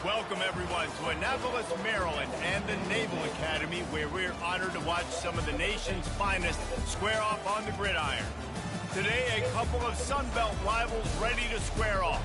Welcome, everyone, to Annapolis, Maryland, and the Naval Academy, where we're honored to watch some of the nation's finest square off on the gridiron. Today, a couple of Sun Belt rivals ready to square off.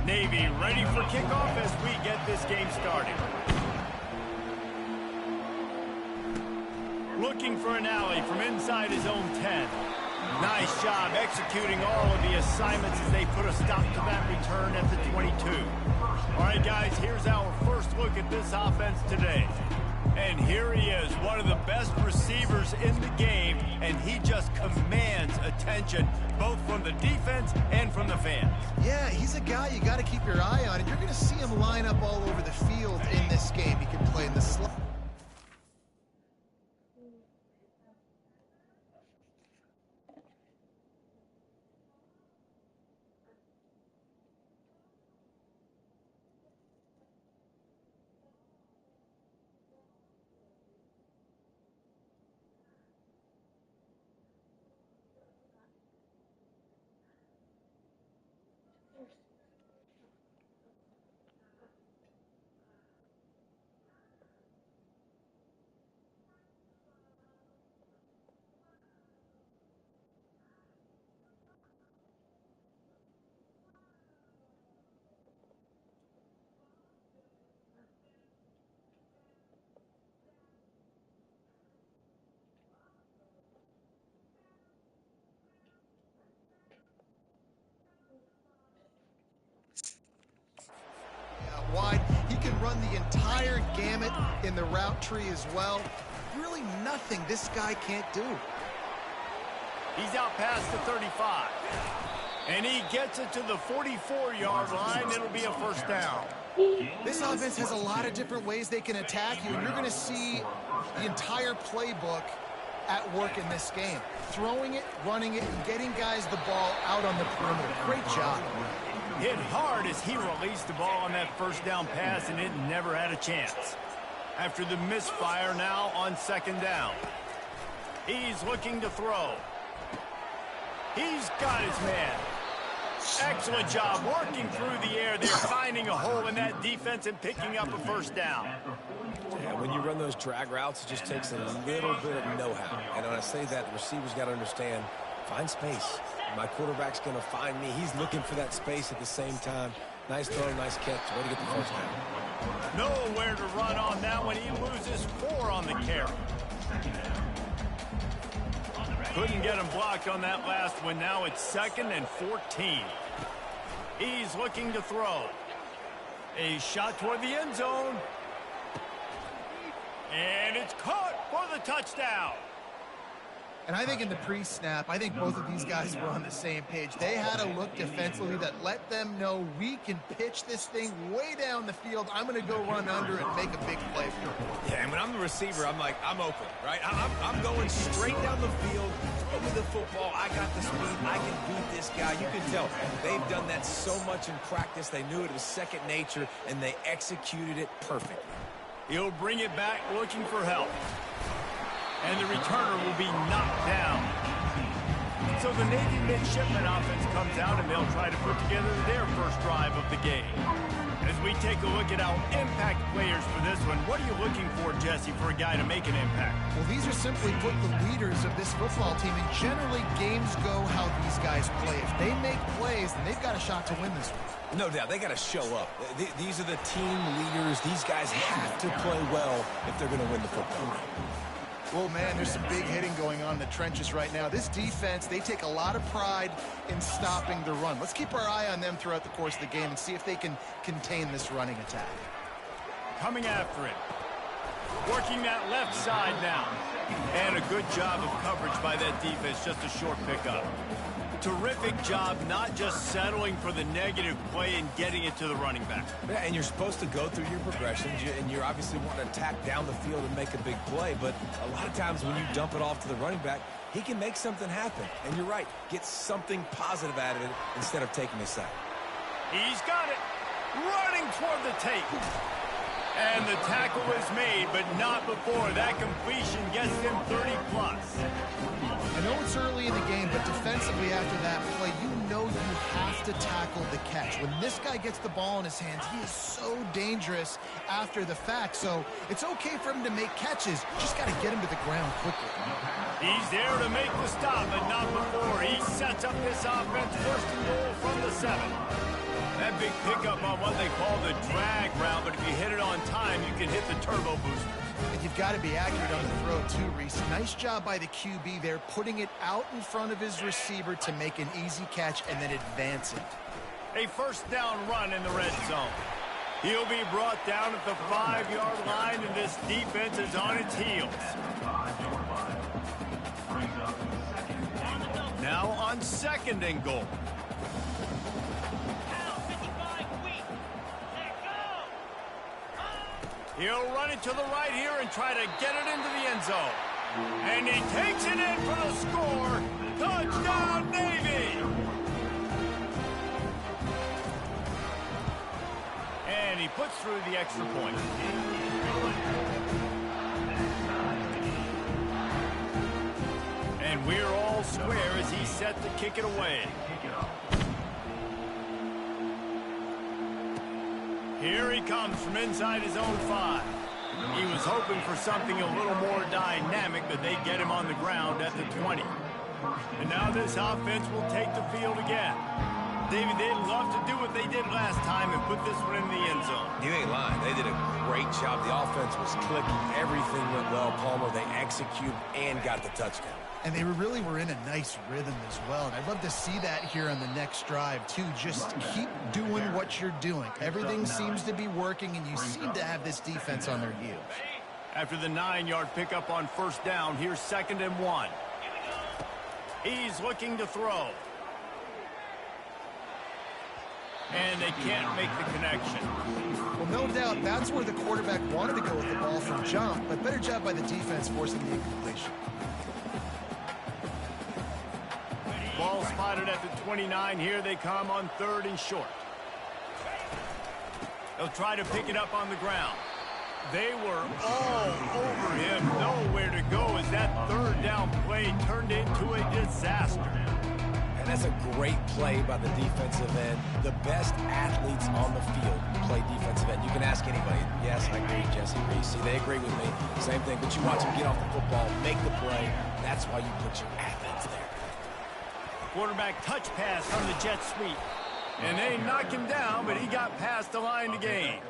Navy ready for kickoff as we get this game started. Looking for an alley from inside his own 10. Nice job executing all of the assignments as they put a stop to that return at the 22. All right, guys, here's our first look at this offense today. And here he is, one of the best receivers in the game, and he just commands attention, both from the defense and from the fans. Yeah, he's a guy you got to keep your eye on, and you're going to see him line up all over the field in this game. He can play in the slot. Wide. He can run the entire gamut in the route tree as well. Really nothing this guy can't do. He's out past the 35. And he gets it to the 44-yard line. It'll be a first down. This offense has a lot of different ways they can attack you, and you're going to see the entire playbook at work in this game. Throwing it, running it, and getting guys the ball out on the perimeter. Great job. Hit hard as he released the ball on that first down pass, and it never had a chance. After the misfire, now on second down. He's looking to throw. He's got his man. Excellent job working through the air. They're finding a hole in that defense and picking up a first down. Yeah, when you run those drag routes, it just takes a little bit of know-how. And when I say that, the receivers got to understand, find space. My quarterback's going to find me. He's looking for that space at the same time. Nice throw, nice catch. Way to get the first down. Nowhere to run on that one. He loses 4 on the carry. Couldn't get him blocked on that last one. Now it's 2nd and 14. He's looking to throw. A shot toward the end zone. And it's caught for the touchdown. And I think in the pre-snap, I think both of these guys were on the same page. They had a look defensively that let them know we can pitch this thing way down the field. I'm going to go run under and make a big play for it. Yeah, and when I'm the receiver, I'm like, I'm open, right? I'm going straight down the field. Throw me the football. I got the speed. I can beat this guy. You can tell they've done that so much in practice. They knew it was second nature, and they executed it perfectly. He'll bring it back looking for help. And the returner will be knocked down. So the Navy midshipman offense comes out, and they'll try to put together their first drive of the game. As we take a look at our impact players for this one, what are you looking for, Jesse, for a guy to make an impact? Well, these are simply put the leaders of this football team, and generally games go how these guys play. If they make plays, then they've got a shot to win this one. No doubt, they got to show up. These are the team leaders. These guys have to play well if they're going to win the football game. Oh, man, there's some big hitting going on in the trenches right now. This defense, they take a lot of pride in stopping the run. Let's keep our eye on them throughout the course of the game and see if they can contain this running attack. Coming after it. Working that left side now. And a good job of coverage by that defense. Just a short pickup. Terrific job not just settling for the negative play and getting it to the running back. Yeah, and you're supposed to go through your progressions, and you're obviously wanting to attack down the field and make a big play, but a lot of times when you dump it off to the running back, he can make something happen. And you're right, get something positive out of it instead of taking a sack. He's got it. Running toward the tape. And the tackle is made, but not before that completion gets him 30+. I know it's early in the game, but defensively after that play, you know you have to tackle the catch. When this guy gets the ball in his hands, he is so dangerous after the fact. So it's okay for him to make catches. Just got to get him to the ground quickly. He's there to make the stop, but not before. He sets up this offense first and goal from the 7. That big pickup on what they call the drag route, but if you hit it on time, you can hit the turbo booster. And you've got to be accurate on the throw too, Reese. Nice job by the QB there, putting it out in front of his receiver to make an easy catch and then advancing. A first down run in the red zone. He'll be brought down at the 5-yard line, and this defense is on its heels. Now on second and goal. He'll run it to the right here and try to get it into the end zone. And he takes it in for the score. Touchdown, Navy! And he puts through the extra point. And we're all square as he's set to kick it away. Here he comes from inside his own 5. He was hoping for something a little more dynamic, but they get him on the ground at the 20. And now this offense will take the field again. David, they'd love to do what they did last time and put this one in the end zone. You ain't lying. They did a great job. The offense was clicking. Everything went well, Palmer. They executed and got the touchdown. And they really were in a nice rhythm as well. And I'd love to see that here on the next drive, too. Just keep doing what you're doing. Everything seems to be working, and you seem to have this defense on their heels. After the 9-yard pickup on first down, here's 2nd and 1. He's looking to throw. And they can't make the connection. Well, no doubt that's where the quarterback wanted to go with the ball from jump, but better job by the defense forcing the incompletion. Ball spotted at the 29. Here they come on 3rd and short. They'll try to pick it up on the ground. They were all over him. Nowhere to go as that 3rd down play turned into a disaster. And that's a great play by the defensive end. The best athletes on the field play defensive end. You can ask anybody. Yes, I agree, Jesse Reese. See, they agree with me. Same thing. But you watch them get off the football, make the play. That's why you put your athletes there. Quarterback touch pass from the jet sweep. And they knock him down, but he got past the line to gain.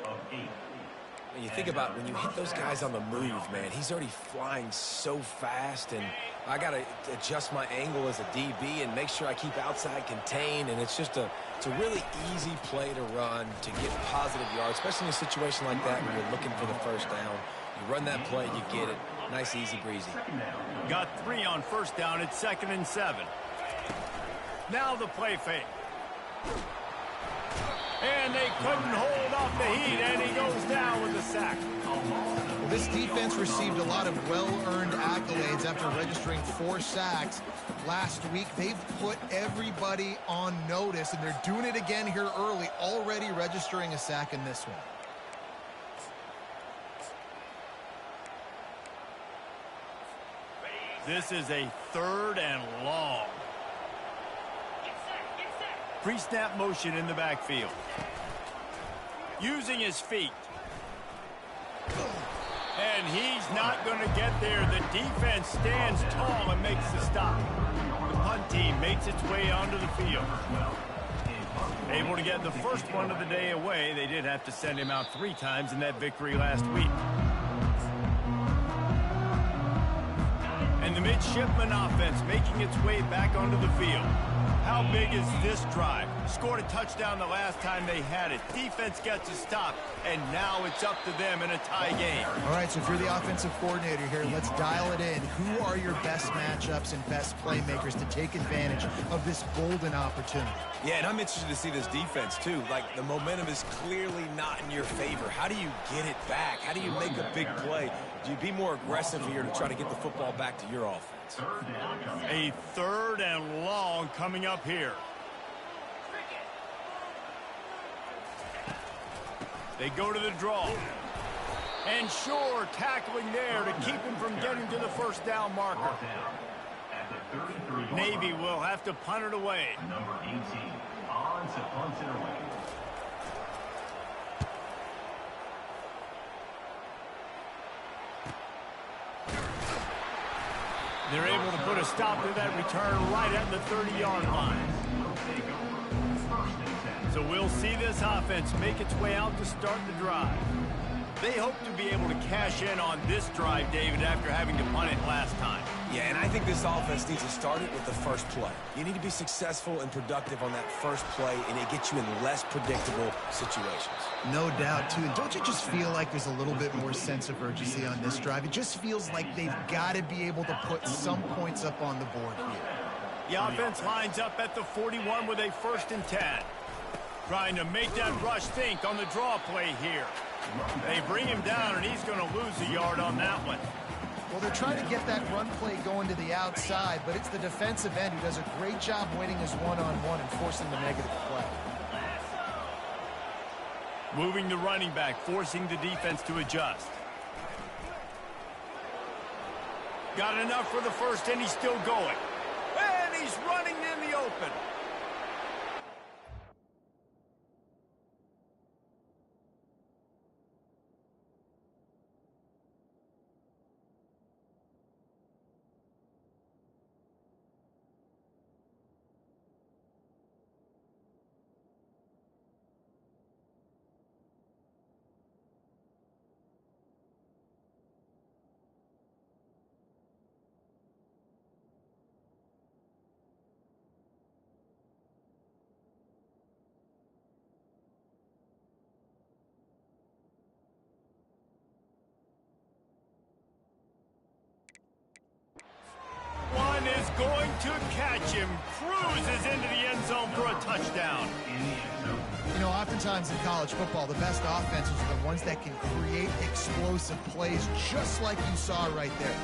And you think about when you hit those guys on the move, man, he's already flying so fast, and I got to adjust my angle as a DB and make sure I keep outside contained, and it's just a really easy play to run to get positive yards, especially in a situation like that when you're looking for the first down. You run that play, you get it. Nice, easy, breezy. Got 3 on first down. It's 2nd and 7. Now the play fake. And they couldn't hold off the heat, and he goes down with a sack. Well, this defense received a lot of well-earned accolades after registering 4 sacks last week. They've put everybody on notice, and they're doing it again here early, already registering a sack in this one. This is a 3rd and long. Pre-snap motion in the backfield. using his feet. And he's not going to get there. The defense stands tall and makes the stop. The punt team makes its way onto the field. Able to get the first one of the day away. They did have to send him out 3 times in that victory last week. And the midshipman offense making its way back onto the field. How big is this drive? Scored a touchdown the last time they had it. Defense gets a stop, and now it's up to them in a tie game. All right, so if you're the offensive coordinator here, let's dial it in. Who are your best matchups and best playmakers to take advantage of this golden opportunity? Yeah, and I'm interested to see this defense, too. Like, the momentum is clearly not in your favor. How do you get it back? How do you make a big play? Do you be more aggressive here to try to get the football back to your offense? A 3rd and long coming up here. They go to the draw. And sure, tackling there to keep him from getting to the first down marker. Navy will have to punt it away. Number 18, on to punt it away. They're able to put a stop to that return right at the 30-yard line. So we'll see this offense make its way out to start the drive. They hope to be able to cash in on this drive, David, after having to punt it last time. Yeah, and I think this offense needs to start it with the first play. You need to be successful and productive on that first play, and it gets you in less predictable situations. No doubt, too. And don't you just feel like there's a little bit more sense of urgency on this drive? It just feels like they've got to be able to put some points up on the board here. The offense lines up at the 41 with a 1st and 10. Trying to make that rush think on the draw play here. They bring him down, and he's going to lose a yard on that one. Well, they're trying to get that run play going to the outside, but it's the defensive end who does a great job winning his one-on-one and forcing the negative play. Moving the running back, forcing the defense to adjust. Got enough for the first, and he's still going. And he's running in the open. Is going to catch him. Cruises into the end zone for a touchdown. You know, oftentimes in college football, the best offenses are the ones that can create explosive plays, just like you saw right there.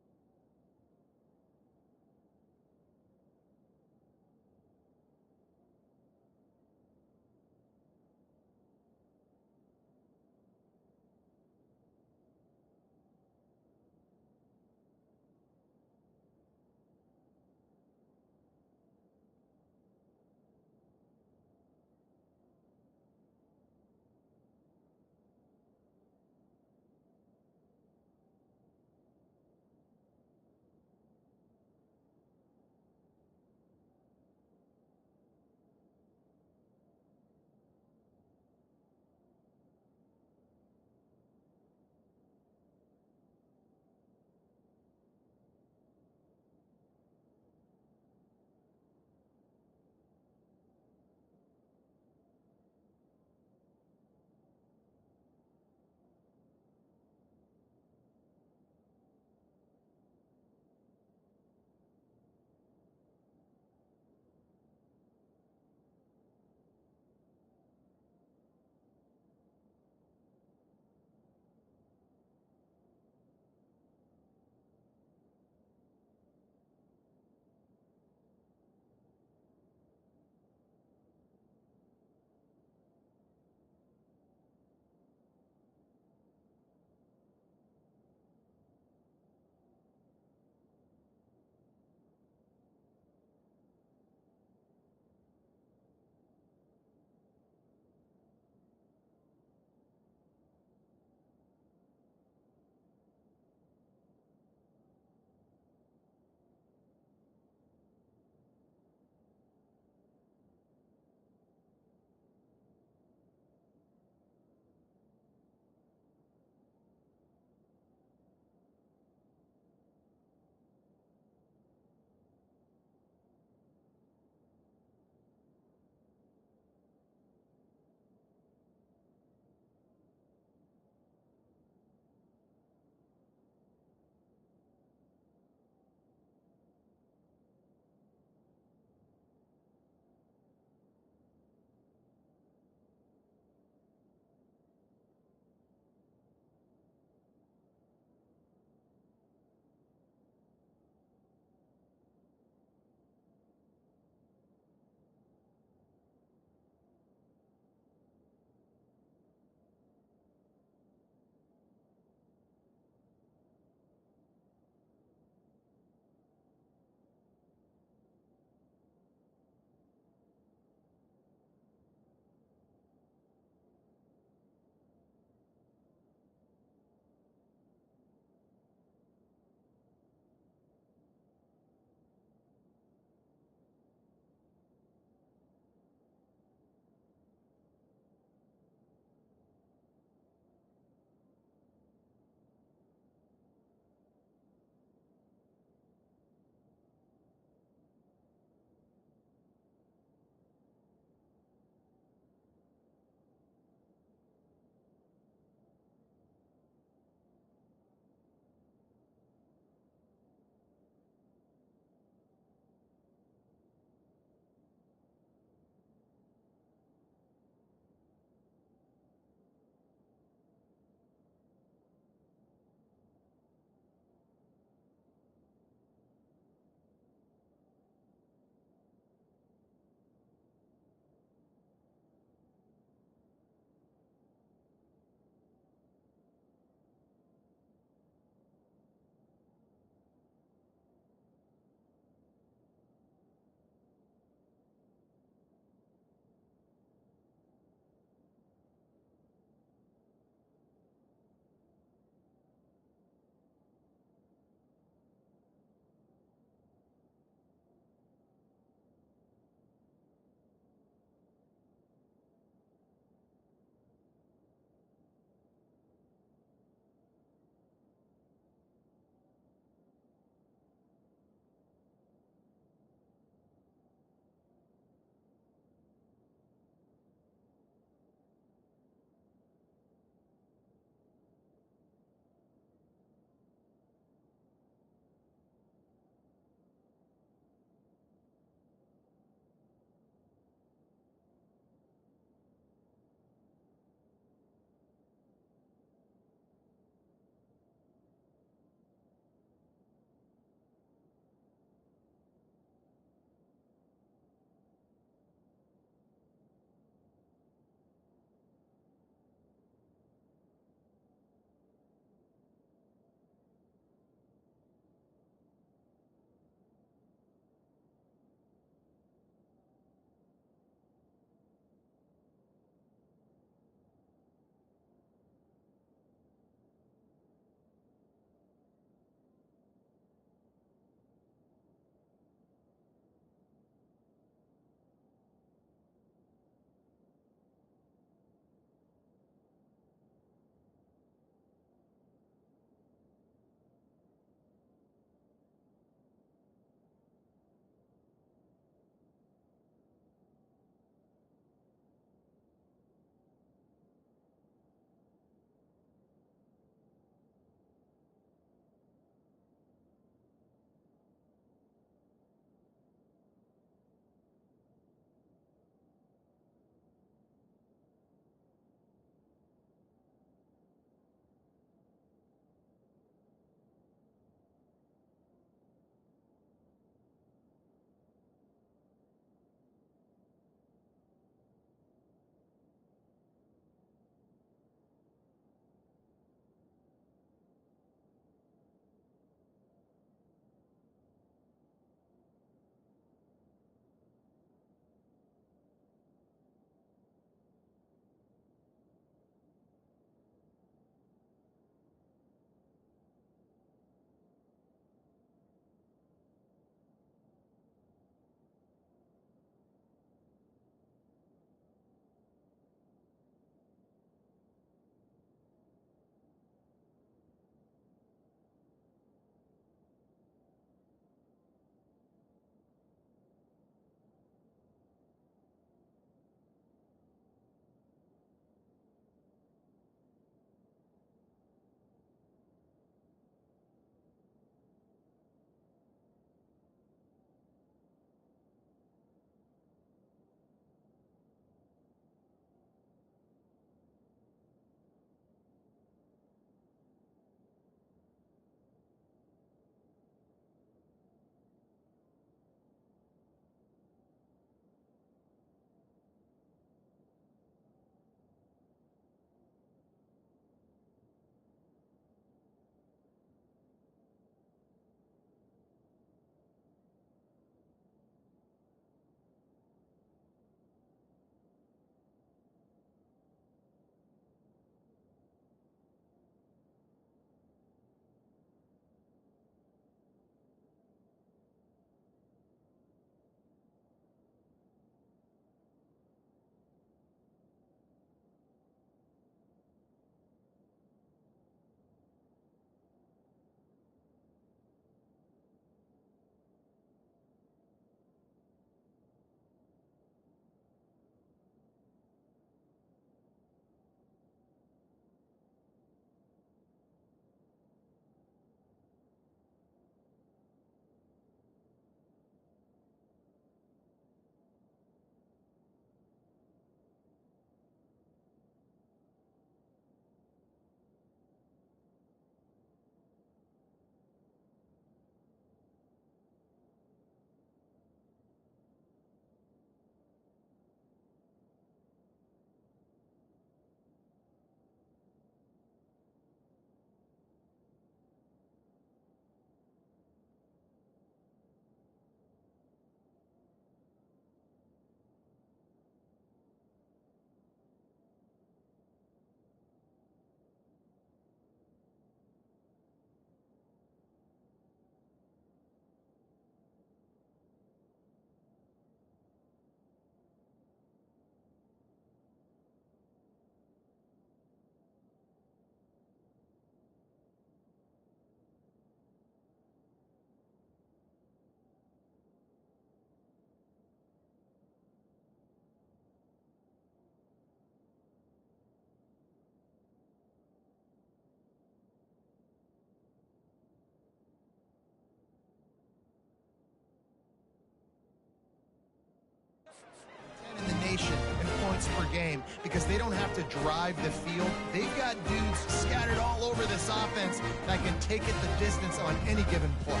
points per game because they don't have to drive the field. They've got dudes scattered all over this offense that can take it the distance on any given play.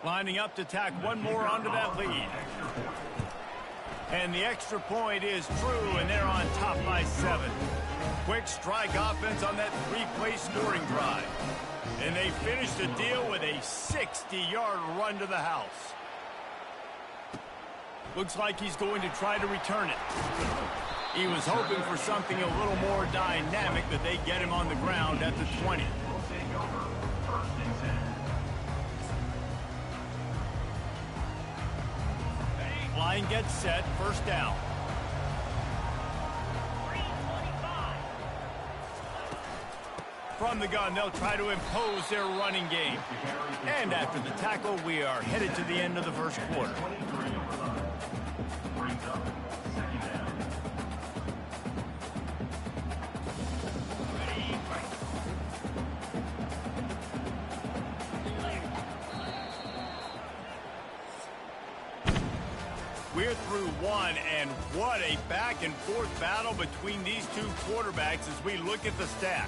Lining up to tack one more onto that lead. And the extra point is true, and they're on top by 7. Quick strike offense on that 3-play scoring drive. And they finish the deal with a 60-yard run to the house. Looks like he's going to try to return it. He was hoping for something a little more dynamic, but they get him on the ground at the 20. Line gets set, first down. From the gun, they'll try to impose their running game. And after the tackle, we are headed to the end of the first quarter. We're through one, and what a back-and-forth battle between these two quarterbacks as we look at the stats.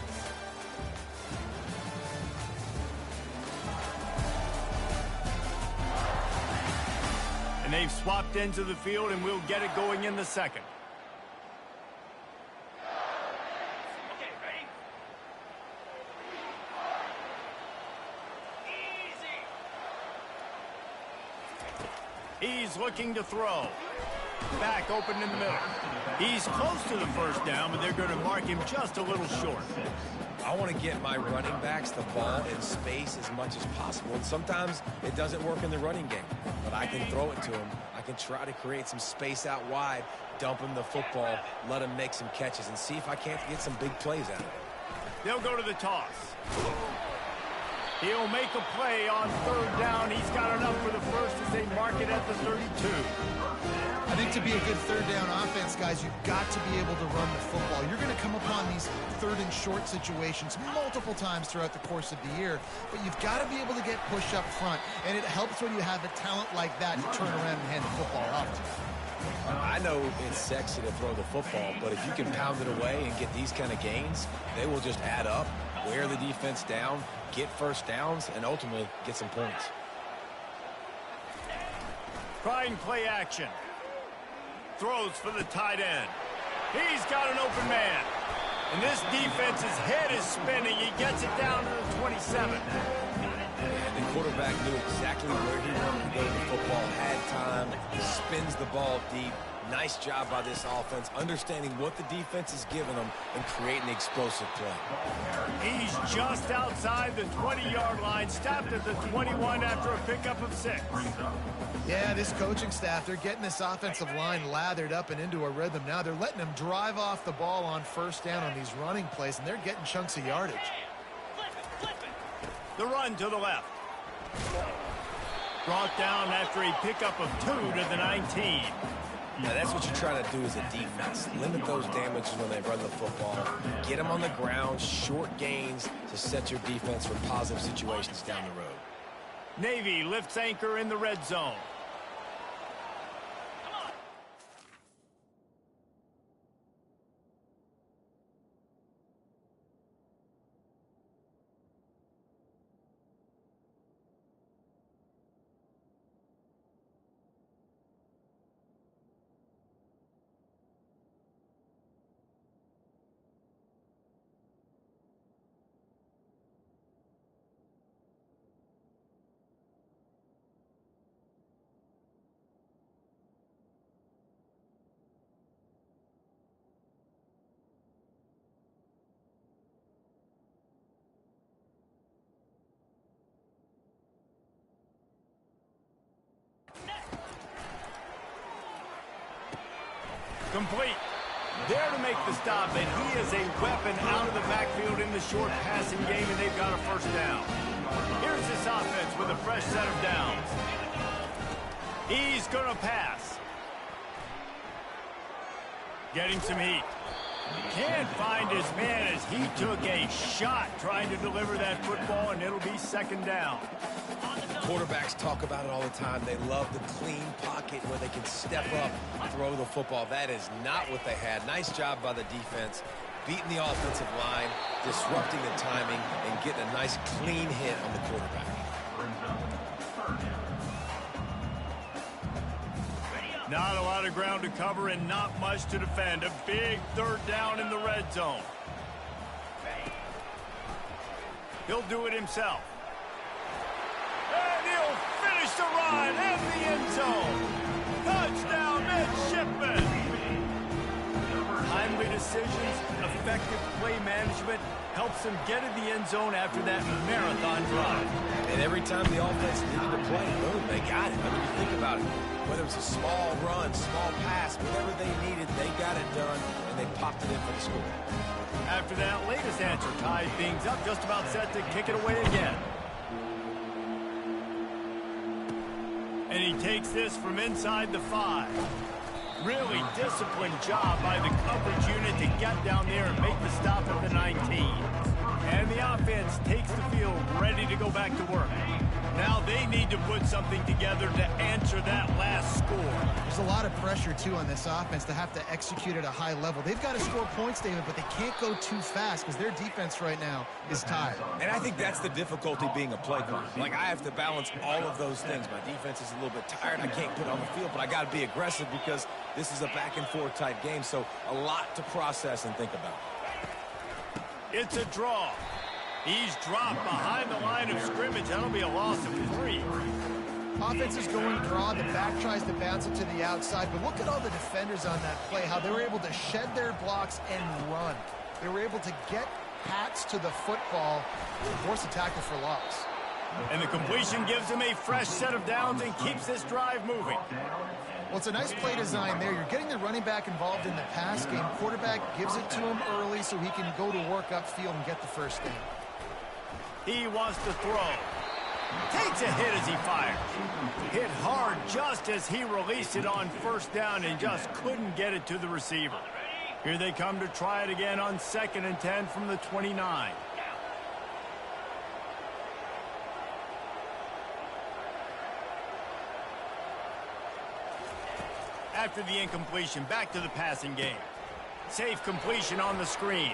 And they've swapped into the field, and we'll get it going in the second. Okay, ready? He's looking to throw. Back open in the middle. He's close to the first down, but they're going to mark him just a little short. I want to get my running backs the ball in space as much as possible. And sometimes it doesn't work in the running game, but I can throw it to him. I can try to create some space out wide, dump him the football, let him make some catches, and see if I can't get some big plays out of it. They'll go to the toss. He'll make a play on third down. He's got enough for the first as they mark it at the 32. I think to be a good third down offense, guys, you've got to be able to run the football. You're going to come upon these third and short situations multiple times throughout the course of the year, but you've got to be able to get push up front, and it helps when you have a talent like that to turn around and hand the football off to. I know it's sexy to throw the football, but if you can pound it away and get these kind of gains, they will just add up, wear the defense down, get first downs, and ultimately get some points. Trying play action. Throws for the tight end. He's got an open man. And this defense's head is spinning. He gets it down to the 27. And the quarterback knew exactly where he wanted to go with the football, had time, spins the ball deep. Nice job by this offense, understanding what the defense is giving them and creating the explosive play. He's just outside the 20-yard line, stopped at the 21 after a pickup of 6. Yeah, this coaching staff, they're getting this offensive line lathered up and into a rhythm now. They're letting them drive off the ball on first down on these running plays, and they're getting chunks of yardage. The run to the left. Brought down after a pickup of 2 to the 19. Now, that's what you're trying to do as a defense. Limit those damages when they run the football. Get them on the ground, short gains to set your defense for positive situations down the road. Navy lifts anchor in the red zone. Complete. There to make the stop, and he is a weapon out of the backfield in the short passing game, and they've got a first down. Here's this offense with a fresh set of downs. He's going to pass. Getting some heat. Can't find his man as he took a shot trying to deliver that football, and it'll be second down. Quarterbacks talk about it all the time. They love the clean pocket where they can step up and throw the football. That is not what they had. Nice job by the defense, beating the offensive line, disrupting the timing, and getting a nice clean hit on the quarterback. Not a lot of ground to cover and not much to defend. A big third down in the red zone. He'll do it himself. And he'll finish the run in the end zone. Touchdown, Midshipman. Timely decisions, effective play management helps them get in the end zone after that marathon drive. And every time the offense needed to play, boom, they got it. I mean, you think about it. Whether it's a small run, small pass, whatever they needed, they got it done, and they popped it in for the score. After that latest answer tied things up, just about set to kick it away again. And he takes this from inside the 5. Really disciplined job by the coverage unit to get down there and make the stop at the 19. And the offense takes the field ready to go back to work. Now they need to put something together to answer that last score. There's a lot of pressure, too, on this offense to have to execute at a high level. They've got to score points, David, but they can't go too fast because their defense right now is tired. And I think that's the difficulty being a play caller. Like, I have to balance all of those things. My defense is a little bit tired. I can't put it on the field, but I got to be aggressive because this is a back-and-forth type game, so a lot to process and think about. It's a draw. He's dropped behind the line of scrimmage. That'll be a loss of 3. Offense is going draw. The back tries to bounce it to the outside. But look at all the defenders on that play, how they were able to shed their blocks and run. They were able to get hats to the football and force a tackle for loss. And the completion gives him a fresh set of downs and keeps this drive moving. Well, it's a nice play design there. You're getting the running back involved in the pass game. Quarterback gives it to him early so he can go to work upfield and get the first down. He wants to throw. Takes a hit as he fires. Hit hard just as he released it on first down and just couldn't get it to the receiver. Here they come to try it again on 2nd and 10 from the 29. After the incompletion, back to the passing game. Safe completion on the screen.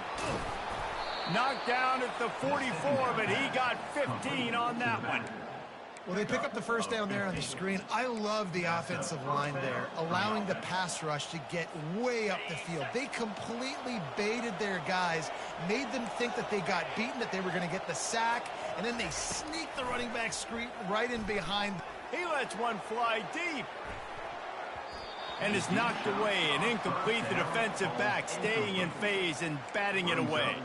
Knocked down at the 44, but he got 15 on that one. Well, they pick up the first down there on the screen. I love the offensive line there, allowing the pass rush to get way up the field. They completely baited their guys, made them think that they got beaten, that they were going to get the sack, and then they sneaked the running back screen right in behind. He lets one fly deep. And is knocked away and incomplete. The defensive back staying in phase and batting it away.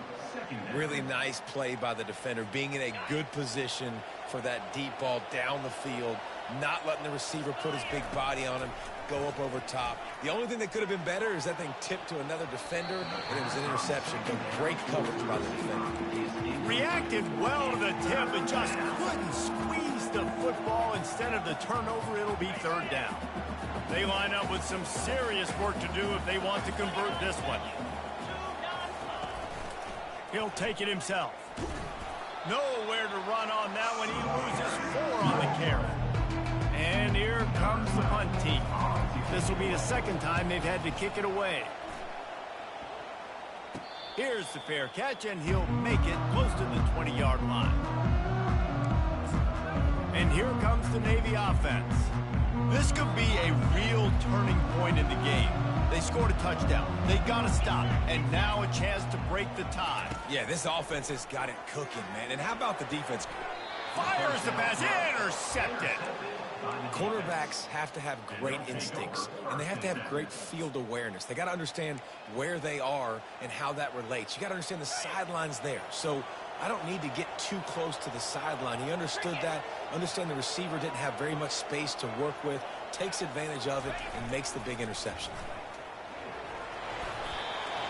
Really nice play by the defender, being in a good position for that deep ball down the field, not letting the receiver put his big body on him, go up over top. The only thing that could have been better is that thing tipped to another defender, and it was an interception, but great coverage by the defender. Reacted well to the tip, but just couldn't squeeze the football. Instead of the turnover, it'll be 3rd down. They line up with some serious work to do if they want to convert this one. He'll take it himself. Nowhere to run on that one. He loses 4 on the carry. And here comes the punt team. This will be the 2nd time they've had to kick it away. Here's the fair catch, and he'll make it close to the 20-yard line. And here comes the Navy offense. This could be a real turning point in the game. They scored a touchdown. They got to stop. And now a chance to break the tie. Yeah, this offense has got it cooking, man. And how about the defense? Fires the pass. Intercepted. Cornerbacks have to have great instincts, and they have to have great field awareness. They got to understand where they are and how that relates. You got to understand the sidelines there. So I don't need to get too close to the sideline. He understood that. Understand the receiver didn't have very much space to work with, takes advantage of it, and makes the big interception.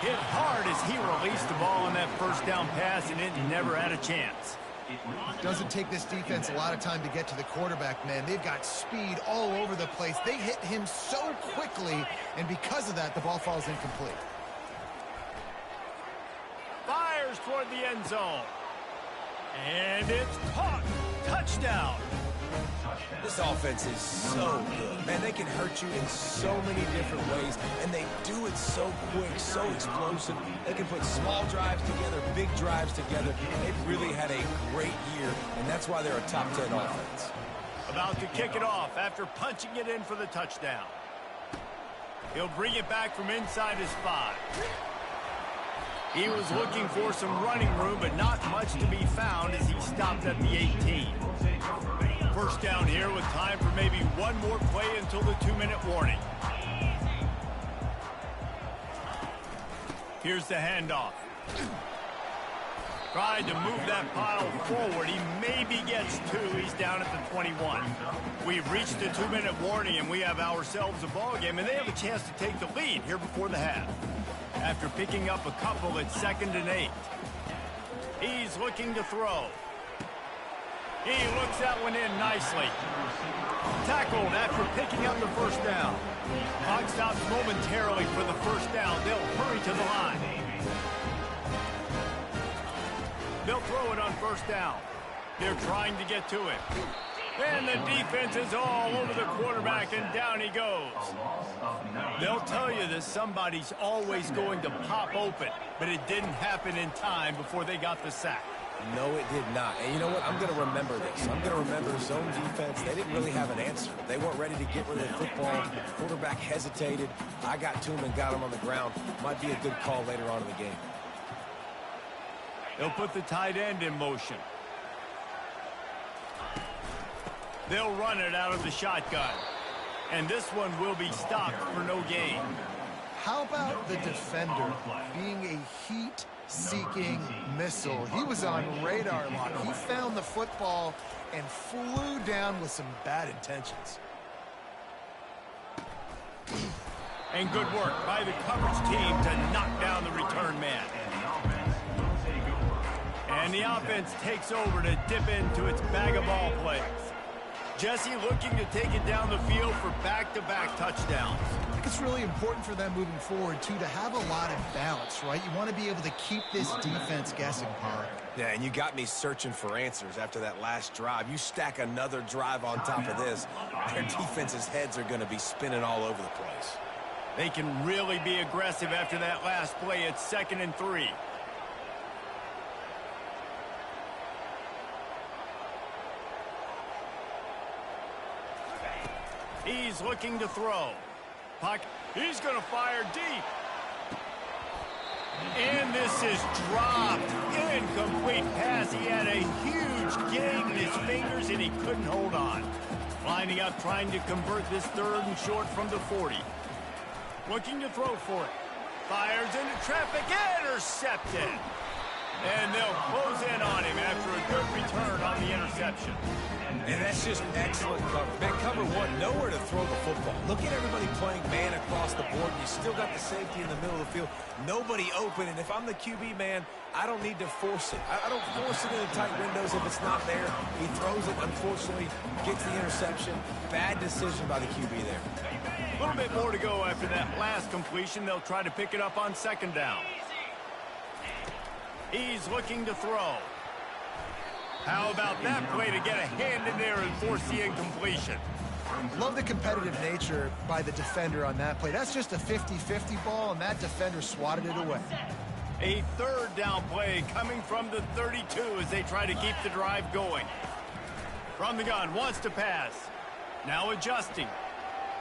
Hit hard as he released the ball on that first down pass, and it never had a chance. Doesn't take this defense a lot of time to get to the quarterback, man. They've got speed all over the place. They hit him so quickly, and because of that, the ball falls incomplete. fires toward the end zone. And it's caught. Touchdown. This offense is so good. Man, they can hurt you in so many different ways, and they do it so quick, so explosive. They can put small drives together, big drives together. They've really had a great year, and that's why they're a top 10 offense. About to kick it off after punching it in for the touchdown. He'll bring it back from inside his 5. He was looking for some running room, but not much to be found as he stopped at the 18. First down here with time for maybe one more play until the 2-minute warning. Here's the handoff. Tried to move that pile forward. He maybe gets 2. He's down at the 21. We've reached the 2-minute warning, and we have ourselves a ball game, and they have a chance to take the lead here before the half. After picking up a couple at 2nd and 8. He's looking to throw. He looks that one in nicely. Tackled after picking up the first down. Clock stops momentarily for the first down. They'll hurry to the line. They'll throw it on first down. They're trying to get to it. And the defense is all over the quarterback, and down he goes. They'll tell you that somebody's always going to pop open, but it didn't happen in time before they got the sack. No, it did not. And you know what? I'm going to remember this. I'm going to remember zone defense. They didn't really have an answer. They weren't ready to get rid of the football. Quarterback hesitated. I got to him and got him on the ground. Might be a good call later on in the game. They'll put the tight end in motion. They'll run it out of the shotgun. And this one will be stopped for no gain. How about the defender being a heat-seeking missile? He was on radar lock. He found the football and flew down with some bad intentions. And good work by the coverage team to knock down the return man. And the offense takes over to dip into its bag of ball plays. Jesse looking to take it down the field for back-to-back touchdowns. I think it's really important for them moving forward, too, to have a lot of balance, right? You want to be able to keep this defense guessing, Pollard. Yeah, and you got me searching for answers after that last drive. You stack another drive on top of this, their defense's heads are going to be spinning all over the place. They can really be aggressive after that last play. It's 2nd and 3. He's looking to throw. Puck, he's going to fire deep. And this is dropped. Incomplete pass. He had a huge gain in his fingers, and he couldn't hold on. Lining up, trying to convert this 3rd and short from the 40. Looking to throw for it. Fires into traffic. Intercepted. And they'll close in on him after a good return on the interception. And that's just excellent cover. Man, cover one, nowhere to throw the football. Look at everybody playing man across the board. You still got the safety in the middle of the field. Nobody open. And if I'm the QB, man, I don't need to force it. I don't force it into tight windows if it's not there. He throws it, unfortunately, gets the interception. Bad decision by the QB there. A little bit more to go after that last completion. They'll try to pick it up on 2nd down. He's looking to throw. How about that play to get a hand in there and force the incompletion? Love the competitive nature by the defender on that play. That's just a 50-50 ball, and that defender swatted it away. A 3rd down play coming from the 32 as they try to keep the drive going. From the gun, wants to pass. Now adjusting.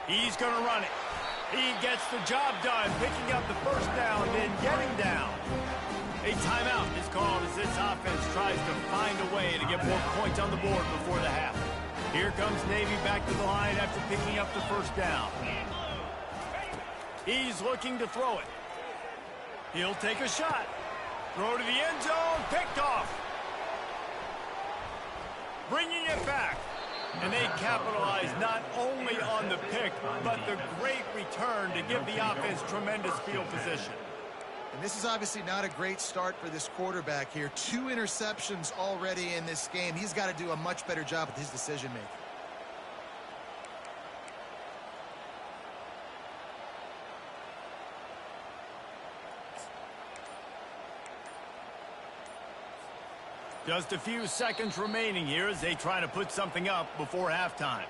He's going to run it. He gets the job done, picking up the first down, then getting down. A timeout is called as this offense tries to find a way to get more points on the board before the half. Here comes Navy back to the line after picking up the first down. He's looking to throw it. He'll take a shot. Throw to the end zone, picked off. Bringing it back. And they capitalize not only on the pick, but the great return to give the offense tremendous field position. And this is obviously not a great start for this quarterback here. 2 interceptions already in this game. He's got to do a much better job with his decision-making. Just a few seconds remaining here as they try to put something up before halftime.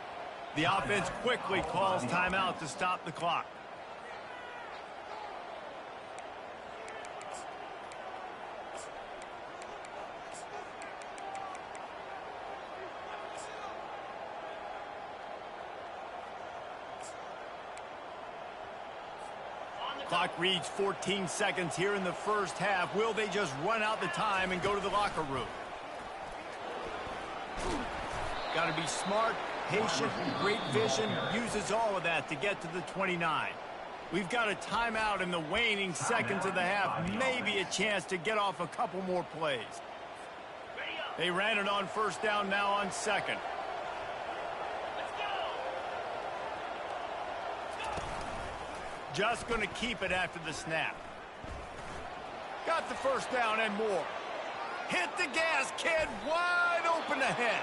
The offense quickly calls timeout to stop the clock. Clock reads 14 seconds here in the first half. Will they just run out the time and go to the locker room? Got to be smart, patient, great vision. Uses all of that to get to the 29. We've got a timeout in the waning seconds of the half. Maybe a chance to get off a couple more plays. They ran it on first down, now on second. Just going to keep it after the snap. Got the first down and more. Hit the gas, kid. Wide open ahead.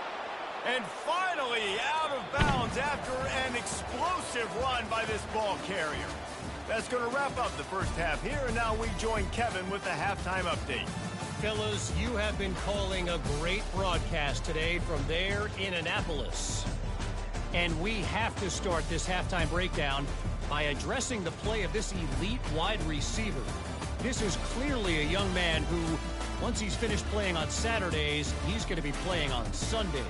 And finally out of bounds after an explosive run by this ball carrier. That's going to wrap up the first half here, and now we join Kevin with the halftime update. Fellas, you have been calling a great broadcast today from there in Annapolis. And we have to start this halftime breakdown by addressing the play of this elite wide receiver. This is clearly a young man who, once he's finished playing on Saturdays, he's going to be playing on Sundays.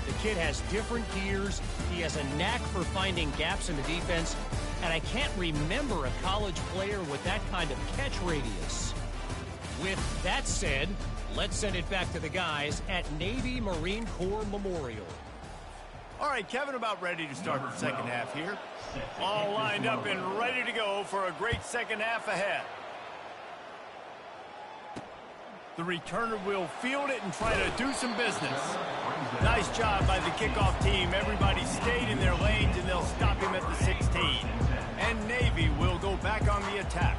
The kid has different gears. He has a knack for finding gaps in the defense. And I can't remember a college player with that kind of catch radius. With that said, let's send it back to the guys at Navy Marine Corps Memorial. All right, Kevin, about ready to start the second half here. All lined up and ready to go for a great second half ahead. The returner will field it and try to do some business. Nice job by the kickoff team. Everybody stayed in their lanes, and they'll stop him at the 16. And Navy will go back on the attack.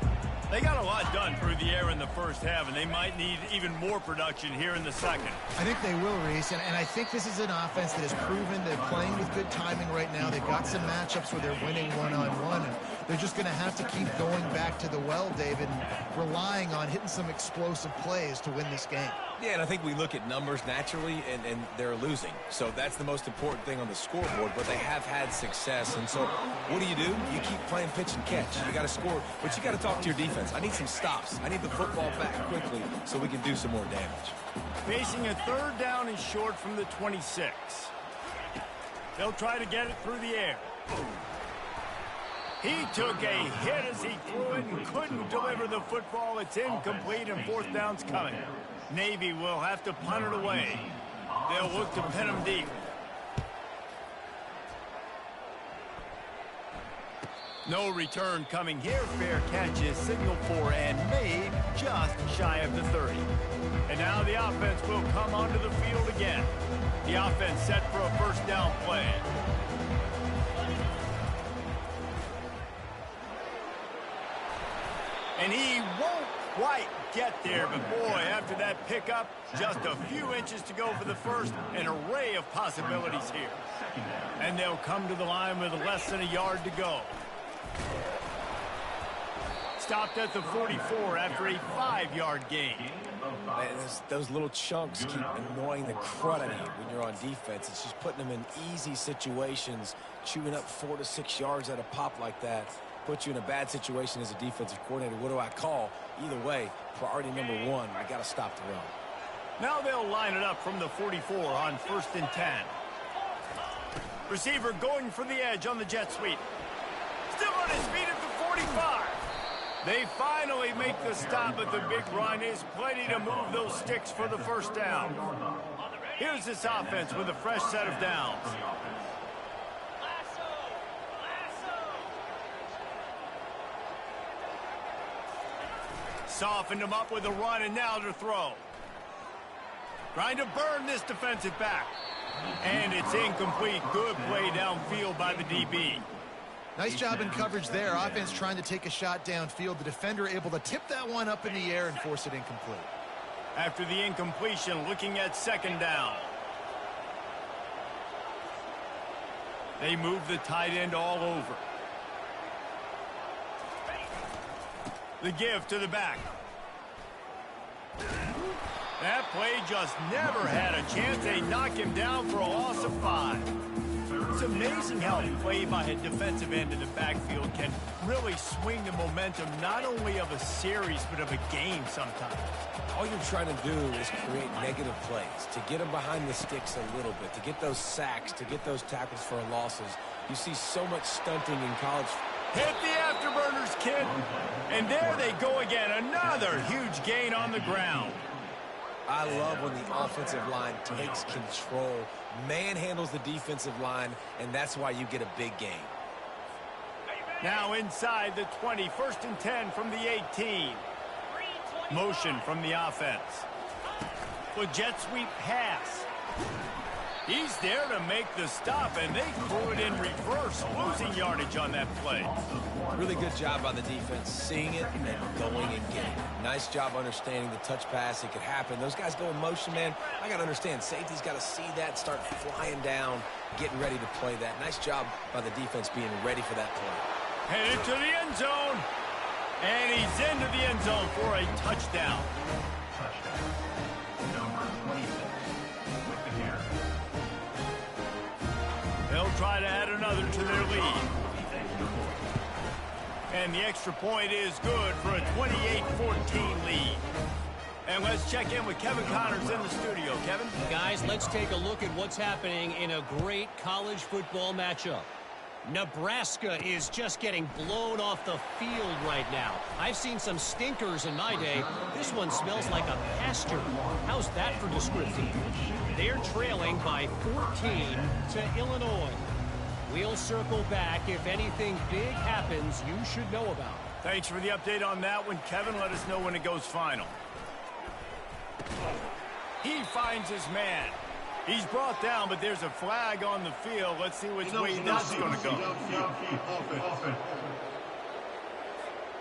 They got a lot done through the air in the first half, and they might need even more production here in the second. I think they will, Reese, and I think this is an offense that has proven they're playing with good timing right now. They've got some matchups where they're winning one-on-one, and they're just going to have to keep going back to the well, David, and relying on hitting some explosive plays to win this game. Yeah, and I think we look at numbers naturally, and they're losing. So that's the most important thing on the scoreboard, but they have had success. And so what do? You keep playing pitch and catch. You got to score, but you got to talk to your defense. I need some stops. I need the football back quickly so we can do some more damage. Facing a third down and short from the 26. They'll try to get it through the air. He took a hit as he threw it and couldn't deliver the football. It's incomplete, and fourth down's coming. Navy will have to punt it away. They'll look to pin him deep. No return coming here. Fair catch is signaled for and made just shy of the 30. And now the offense will come onto the field again. The offense set for a first down play. And he won't quite get there, but boy, after that pickup, just a few inches to go for the first. An array of possibilities here. And they'll come to the line with less than a yard to go. Stopped at the 44 after a 5-yard gain. Man, those little chunks keep annoying the crud out of you when you're on defense. It's just putting them in easy situations, chewing up 4 to 6 yards at a pop like that. Put you in a bad situation as a defensive coordinator. What do I call? Either way, priority number one, we got to stop the run. Now they'll line it up from the 44 on 1st and 10. Receiver going for the edge on the jet sweep. Still on his feet at the 45. They finally make the stop, but the big run is plenty to move those sticks for the first down. Here's this offense with a fresh set of downs. Softened him up with a run, and now to throw. Trying to burn this defensive back. And it's incomplete. Good play downfield by the DB. Nice job in coverage there. Offense trying to take a shot downfield. The defender able to tip that one up in the air and force it incomplete. After the incompletion, looking at second down. They move the tight end all over. The give to the back. That play just never had a chance. They knock him down for a loss of 5. It's amazing how a play by a defensive end in the backfield can really swing the momentum not only of a series but of a game sometimes. All you're trying to do is create negative plays, to get them behind the sticks a little bit, to get those sacks, to get those tackles for losses. You see so much stunting in college. Hit the afterburners, kid. And there they go again. Another huge gain on the ground. I love when the offensive line takes control, manhandles the defensive line, and that's why you get a big gain. Now inside the 20, 1st and 10 from the 18. Motion from the offense. The jet sweep pass. He's there to make the stop, and they threw it in reverse, losing yardage on that play. Really good job by the defense, seeing it and then going and getting it. Nice job understanding the touch pass. It could happen. Those guys go in motion, man. I got to understand, safety's got to see that, start flying down, getting ready to play that. Nice job by the defense being ready for that play. Headed to the end zone. And he's into the end zone for a touchdown. Touchdown. Number 26 with the carry. They'll try to add another to their lead. And the extra point is good for a 28-14 lead. And let's check in with Kevin Connors in the studio. Kevin? Guys, let's take a look at what's happening in a great college football matchup. Nebraska is just getting blown off the field right now. I've seen some stinkers in my day. This one smells like a pasture. How's that for descriptive? They're trailing by 14 to Illinois. We'll circle back. If anything big happens, you should know about. Thanks for the update on that one, Kevin. Let us know when it goes final. He finds his man. He's brought down, but there's a flag on the field. Let's see which way that's going to go.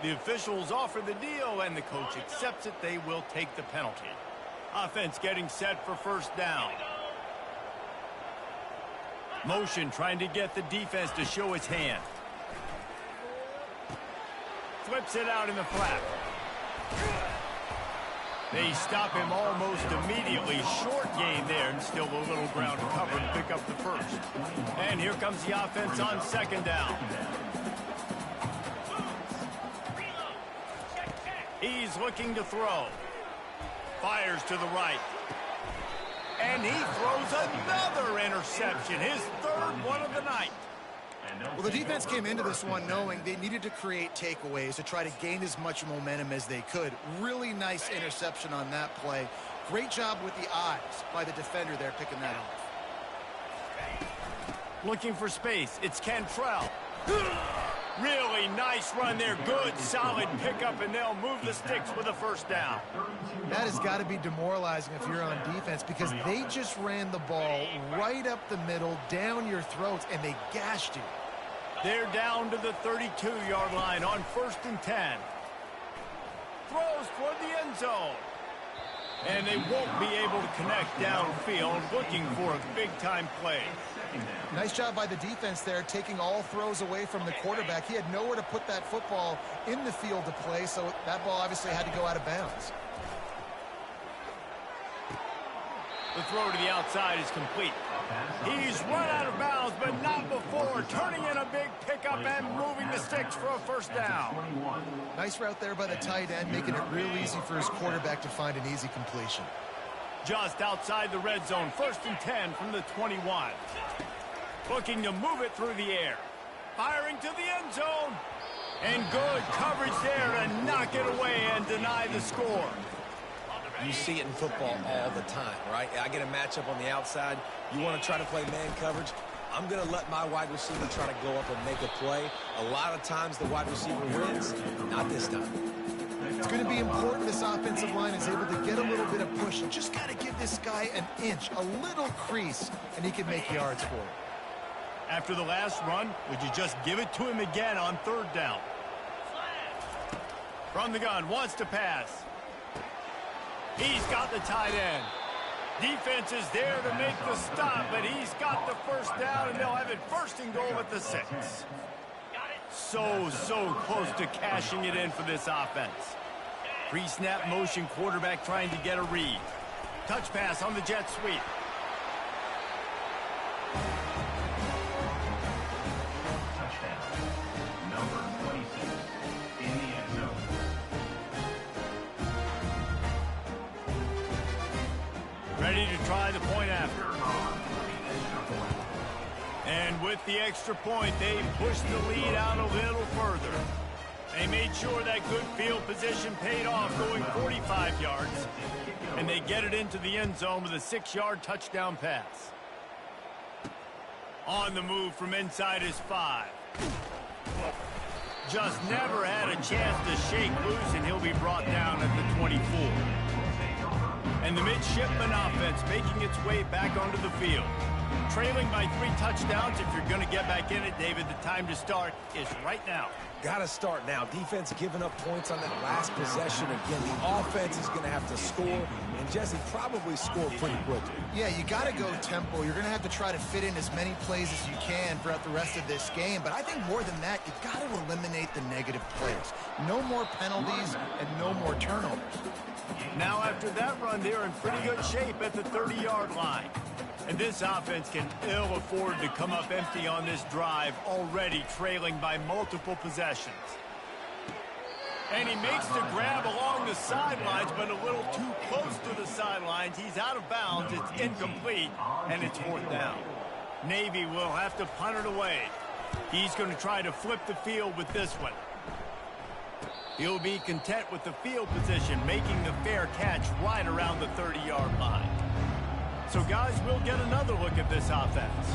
The officials offer the deal, and the coach accepts it. They will take the penalty. Offense getting set for 1st down. Motion trying to get the defense to show its hand. Flips it out in the flat. They stop him almost immediately. Short gain there, and still a little ground to cover to pick up the 1st. And here comes the offense on 2nd down. He's looking to throw. Fires to the right. And he throws another interception, his 3rd one of the night. Well, the defense came into this one knowing they needed to create takeaways to try to gain as much momentum as they could. Really nice interception on that play. Great job with the eyes by the defender there picking that off. Looking for space. It's Cantrell. Really nice run there. Good, solid pickup, and they'll move the sticks with a 1st down. That has got to be demoralizing if you're on defense because they just ran the ball right up the middle, down your throats, and they gashed you. They're down to the 32-yard line on 1st and 10. Throws toward the end zone. And they won't be able to connect downfield, looking for a big-time play. Nice job by the defense there, taking all throws away from the quarterback. He had nowhere to put that football in the field to play, so that ball obviously had to go out of bounds. The throw to the outside is complete. He's run out of bounds, but not before. Turning in a big pickup and moving the sticks for a 1st down. Nice route there by the tight end, making it real easy for his quarterback to find an easy completion. Just outside the red zone, 1st and 10 from the 21. Looking to move it through the air. Firing to the end zone. And good coverage there to knock it away and deny the score. You see it in football all the time, right? I get a matchup on the outside. You want to try to play man coverage? I'm going to let my wide receiver try to go up and make a play. A lot of times the wide receiver wins. Not this time. It's going to be important this offensive line is able to get a little bit of push. You just got to give this guy an inch, a little crease, and he can make yards for it. After the last run, would you just give it to him again on 3rd down? From the gun, wants to pass. He's got the tight end. Defense is there to make the stop, but he's got the 1st down, and they'll have it 1st and goal at the 6. So close to cashing it in for this offense. Pre-snap motion, quarterback trying to get a read. Touch pass on the jet sweep. Touchdown. Number 26 in the end zone. Ready to try the point after. And with the extra point, they pushed the lead out a little further. They made sure that good field position paid off, going 45 yards. And they get it into the end zone with a 6-yard touchdown pass. On the move from inside his 5. Just never had a chance to shake loose, and he'll be brought down at the 24. And the midshipman offense making its way back onto the field. Trailing by 3 touchdowns. If you're going to get back in it, David, the time to start is right now. Got to start now. Defense giving up points on that last possession. Again, the offense is going to have to score, and Jesse probably score pretty quickly. Yeah, you got to go tempo. You're going to have to try to fit in as many plays as you can throughout the rest of this game. But I think more than that, you've got to eliminate the negative plays. No more penalties and no more turnovers. Now after that run, they're in pretty good shape at the 30-yard line. And this offense can ill afford to come up empty on this drive, already trailing by multiple possessions. And he makes the grab along the sidelines, but a little too close to the sidelines. He's out of bounds, it's incomplete, and it's 4th down. Navy will have to punt it away. He's going to try to flip the field with this one. He'll be content with the field position, making the fair catch right around the 30-yard line. So, guys, we'll get another look at this offense.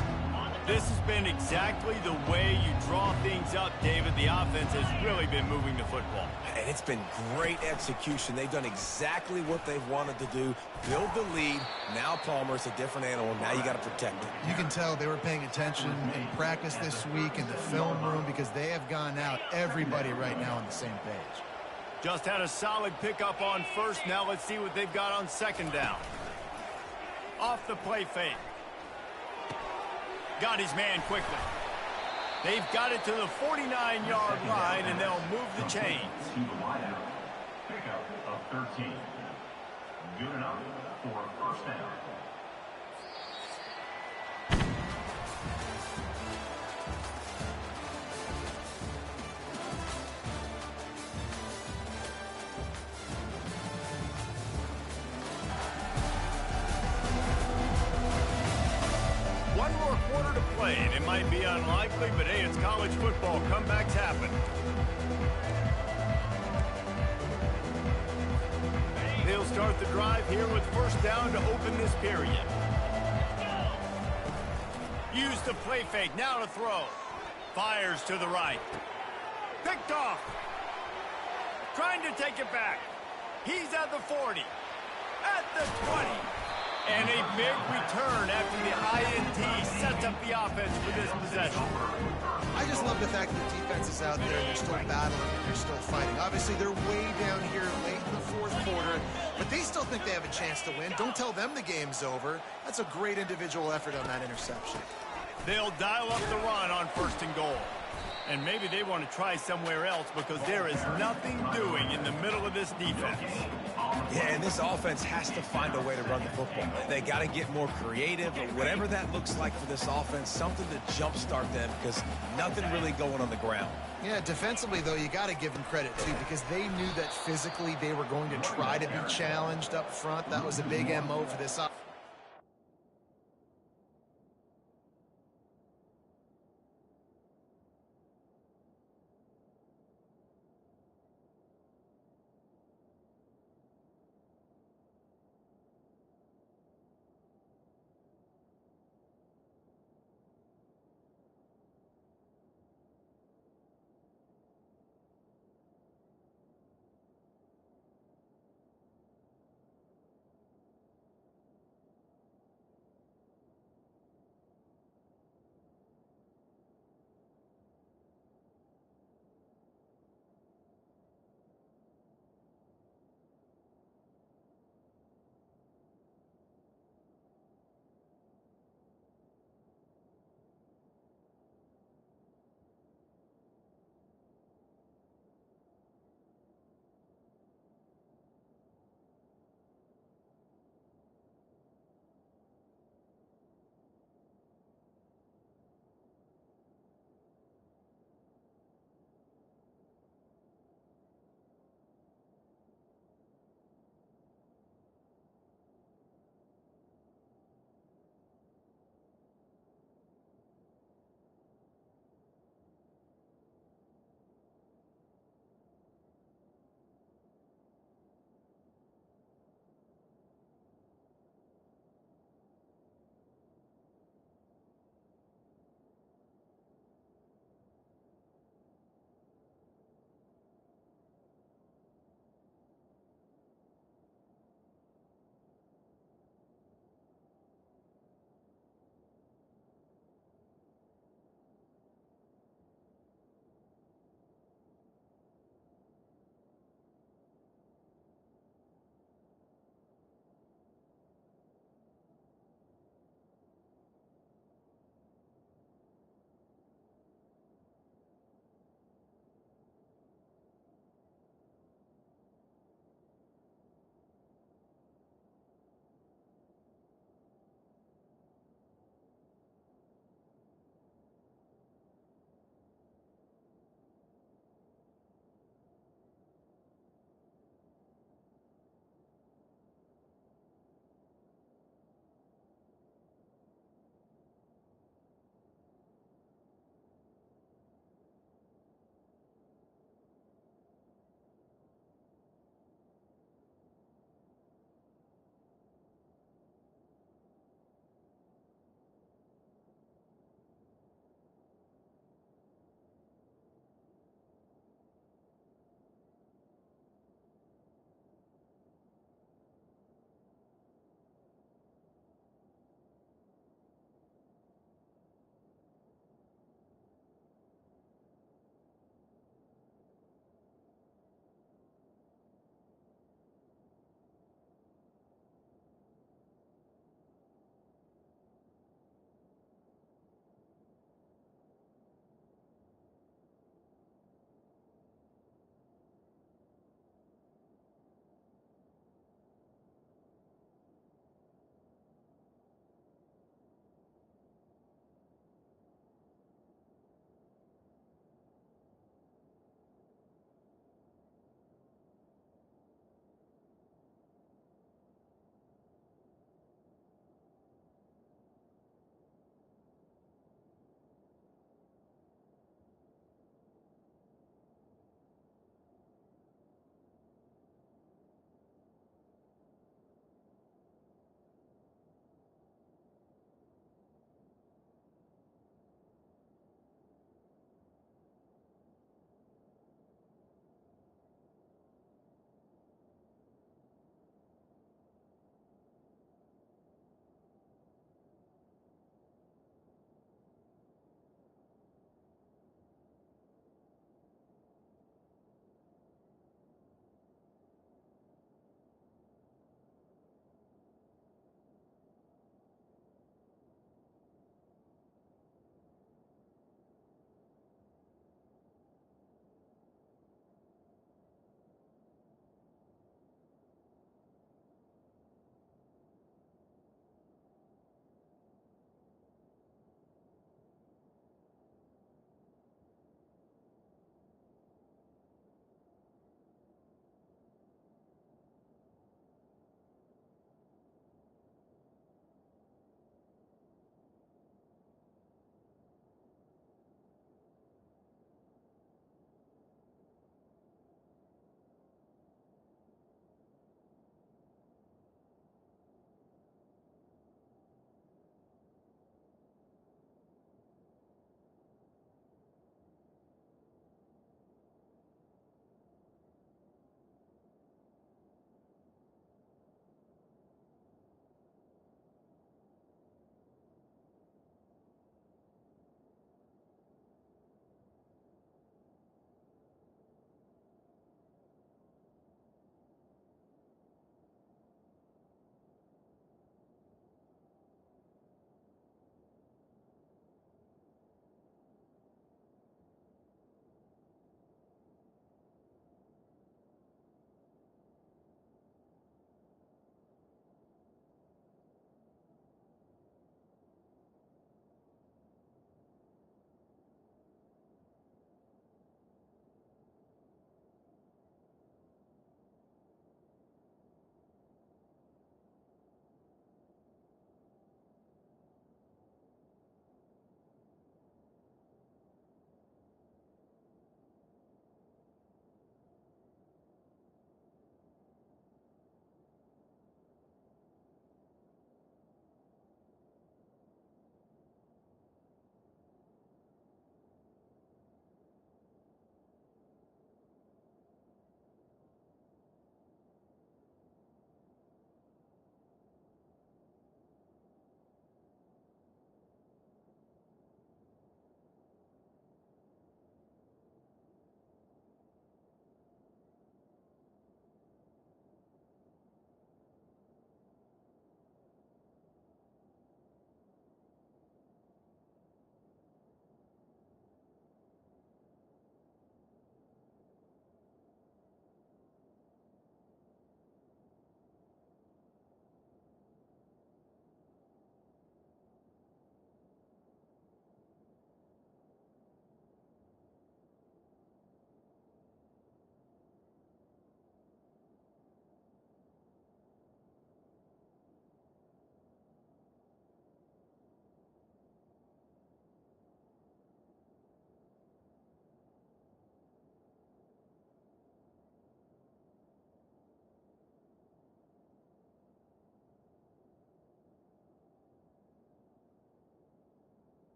This has been exactly the way you draw things up, David. The offense has really been moving the football. And it's been great execution. They've done exactly what they've wanted to do. Build the lead. Now Palmer's a different animal. Now you got to protect it. You can tell they were paying attention in practice this week in the film room because they have gone out, everybody right now on the same page. Just had a solid pickup on first. Now let's see what they've got on 2nd down. Off the play fake. Got his man quickly. They've got it to the 49-yard line, and they'll move the chains. To the wideout. Pickup of 13. Good enough for a 1st down. One more quarter to play, and it might be unlikely, but hey, it's college football. Comebacks happen. They'll start the drive here with 1st down to open this period. Use the play fake, now to throw. Fires to the right. Picked off. Trying to take it back. He's at the 40. At the 20. And a big return after the INT sets up the offense for this possession. I just love the fact that the defense is out there and they're still battling and they're still fighting. Obviously, they're way down here late in the 4th quarter, but they still think they have a chance to win. Don't tell them the game's over. That's a great individual effort on that interception. They'll dial up the run on 1st and goal. And maybe they want to try somewhere else because there is nothing doing in the middle of this defense. Yeah, and this offense has to find a way to run the football. They got to get more creative, or whatever that looks like for this offense, something to jumpstart them because nothing really going on the ground. Yeah, defensively, though, you got to give them credit, too, because they knew that physically they were going to try to be challenged up front. That was a big MO for this offense.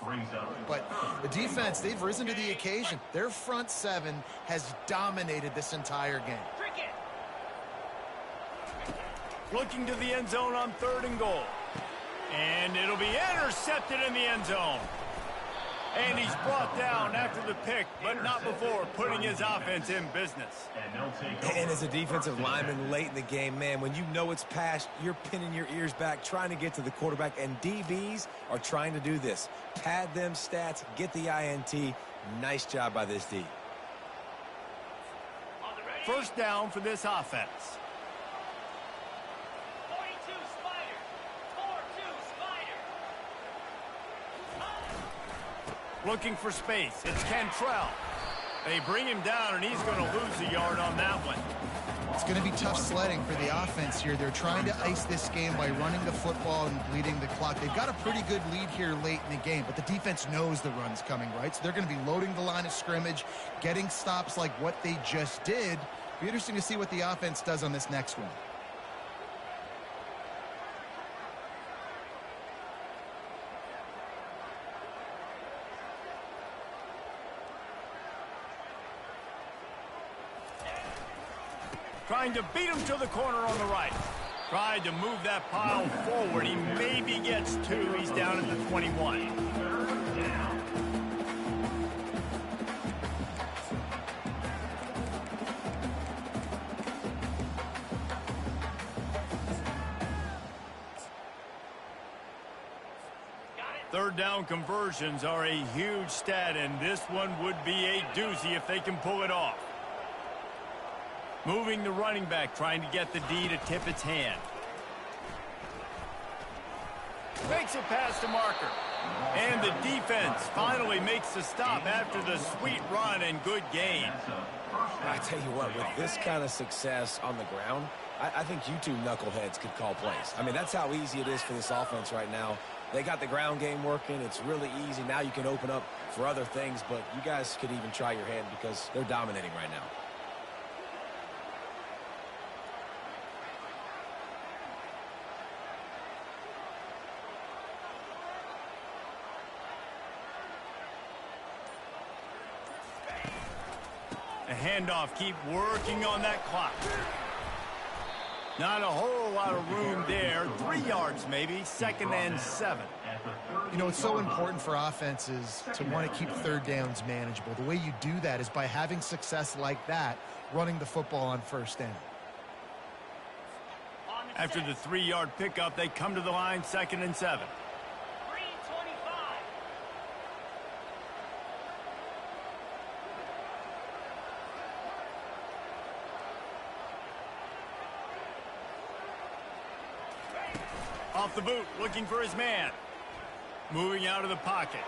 Brings up. But the defense, they've risen to the occasion. Their front seven has dominated this entire game. Looking to the end zone on 3rd and goal. And it'll be intercepted in the end zone. And he's brought down after the pick, but not before putting his offense in business. And as a defensive lineman late in the game, man, when you know it's past, you're pinning your ears back, trying to get to the quarterback, and DBs are trying to do this. Pad them stats, get the INT. Nice job by this D. First down for this offense. Looking for space. It's Cantrell. They bring him down, and he's going to lose a yard on that one. It's going to be tough sledding for the offense here. They're trying to ice this game by running the football and bleeding the clock. They've got a pretty good lead here late in the game, but the defense knows the run's coming, right? So they're going to be loading the line of scrimmage, getting stops like what they just did. It'll be interesting to see what the offense does on this next one. Trying to beat him to the corner on the right. Tried to move that pile forward. He maybe gets 2. He's down at the 21. Third down conversions are a huge stat, and this one would be a doozy if they can pull it off. Moving the running back, trying to get the D to tip its hand. Makes it past the marker. And the defense finally makes the stop after the sweet run and good gain. I tell you what, with this kind of success on the ground, I think you two knuckleheads could call plays. I mean, that's how easy it is for this offense right now. They got the ground game working. It's really easy. Now you can open up for other things, but you guys could even try your hand because they're dominating right now. A handoff, keep working on that clock. Not a whole lot of room there. 3 yards maybe, 2nd and 7. You know, it's so important for offenses to want to keep third downs manageable. The way you do that is by having success like that, running the football on first down. After the 3-yard pickup, they come to the line, 2nd and 7. Off the boot, looking for his man. Moving out of the pocket.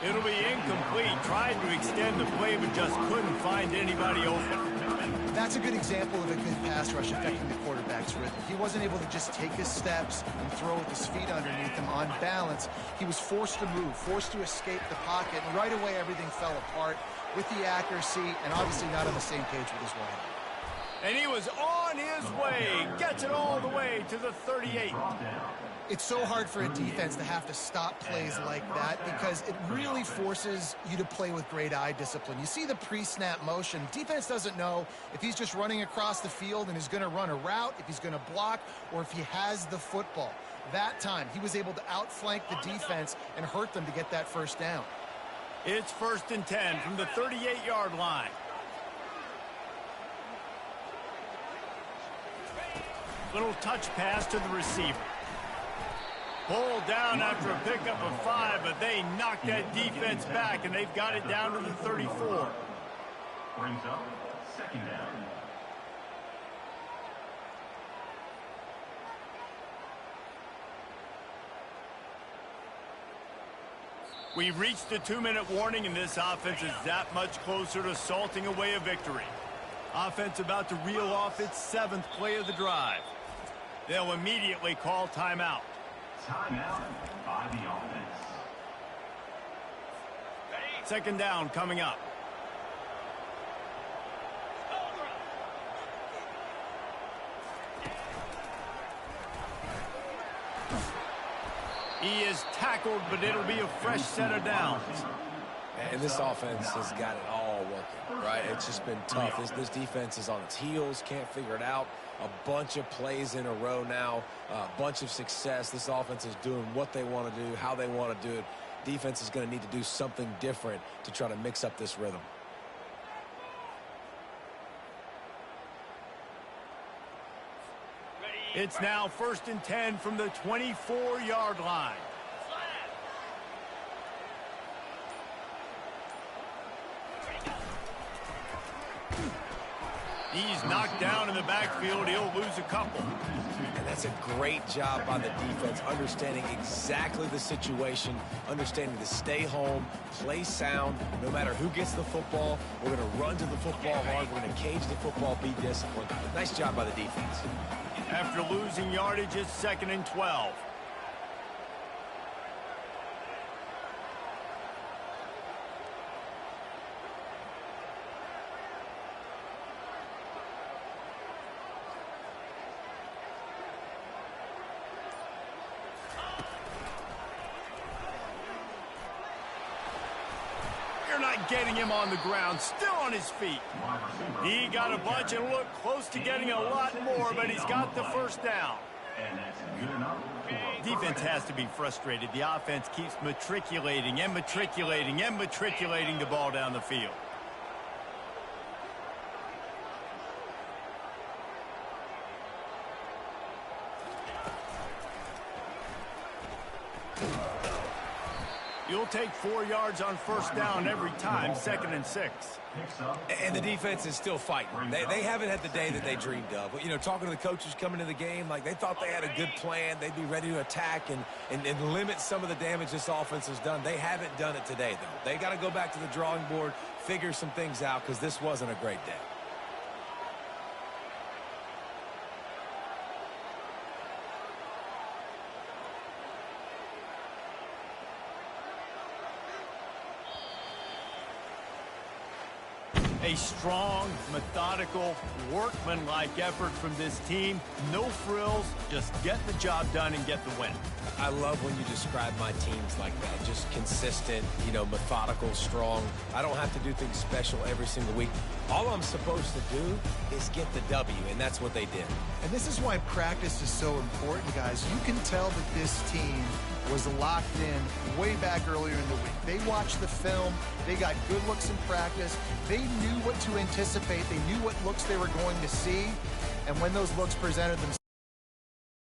It'll be incomplete. Tried to extend the play, but just couldn't find anybody open. That's a good example of a good pass rush affecting the quarterback's rhythm. He wasn't able to just take his steps and throw with his feet underneath him on balance. He was forced to move, forced to escape the pocket, and right away everything fell apart with the accuracy and obviously not on the same page with his wideout. And he was on his way. Gets it all the way to the 38. It's so hard for a defense to have to stop plays like that because it really forces you to play with great eye discipline. You see the pre-snap motion. Defense doesn't know if he's just running across the field and is going to run a route, if he's going to block, or if he has the football. That time, he was able to outflank the defense and hurt them to get that first down. It's 1st and 10 from the 38-yard line. Little touch pass to the receiver. Pulled down after a pickup of 5, but they knocked that defense back, and they've got it down to the 34. Brings up 2nd down. We've reached the 2-minute warning, and this offense is that much closer to salting away a victory. Offense about to reel off its 7th play of the drive. They'll immediately call timeout. Timeout by the offense. 2nd down coming up. He is tackled, but it'll be a fresh set of downs. And this offense has got it all working, right? It's just been tough. This defense is on its heels, can't figure it out. A bunch of plays in a row now, a bunch of success. This offense is doing what they want to do, how they want to do it. Defense is going to need to do something different to try to mix up this rhythm. It's now 1st and 10 from the 24-yard line. He's knocked down in the backfield. He'll lose a couple. And that's a great job by the defense, understanding exactly the situation, understanding to stay home, play sound. No matter who gets the football, we're going to run to the football hard. We're going to cage the football, be disciplined. Nice job by the defense. After losing yardage, it's 2nd and 12. You're not getting him on the ground, still on his feet. He got a bunch and looked close to getting a lot more, but he's got the first down. Defense has to be frustrated. The offense keeps matriculating and matriculating and matriculating the ball down the field. You'll take 4 yards on first down every time, 2nd and 6. And the defense is still fighting. They haven't had the day that they dreamed of. You know, talking to the coaches coming into the game, like they thought they had a good plan. They'd be ready to attack and limit some of the damage this offense has done. They haven't done it today, though. They got to go back to the drawing board, figure some things out, because this wasn't a great day. A strong, methodical, workmanlike effort from this team. No frills, just get the job done and get the win. I love when you describe my teams like that. Just consistent, you know, methodical, strong. I don't have to do things special every single week. All I'm supposed to do is get the W, and that's what they did. And this is why practice is so important, guys. You can tell that this team was locked in way back earlier in the week. They watched the film. They got good looks in practice. They knew what to anticipate. They knew what looks they were going to see. And when those looks presented themselves,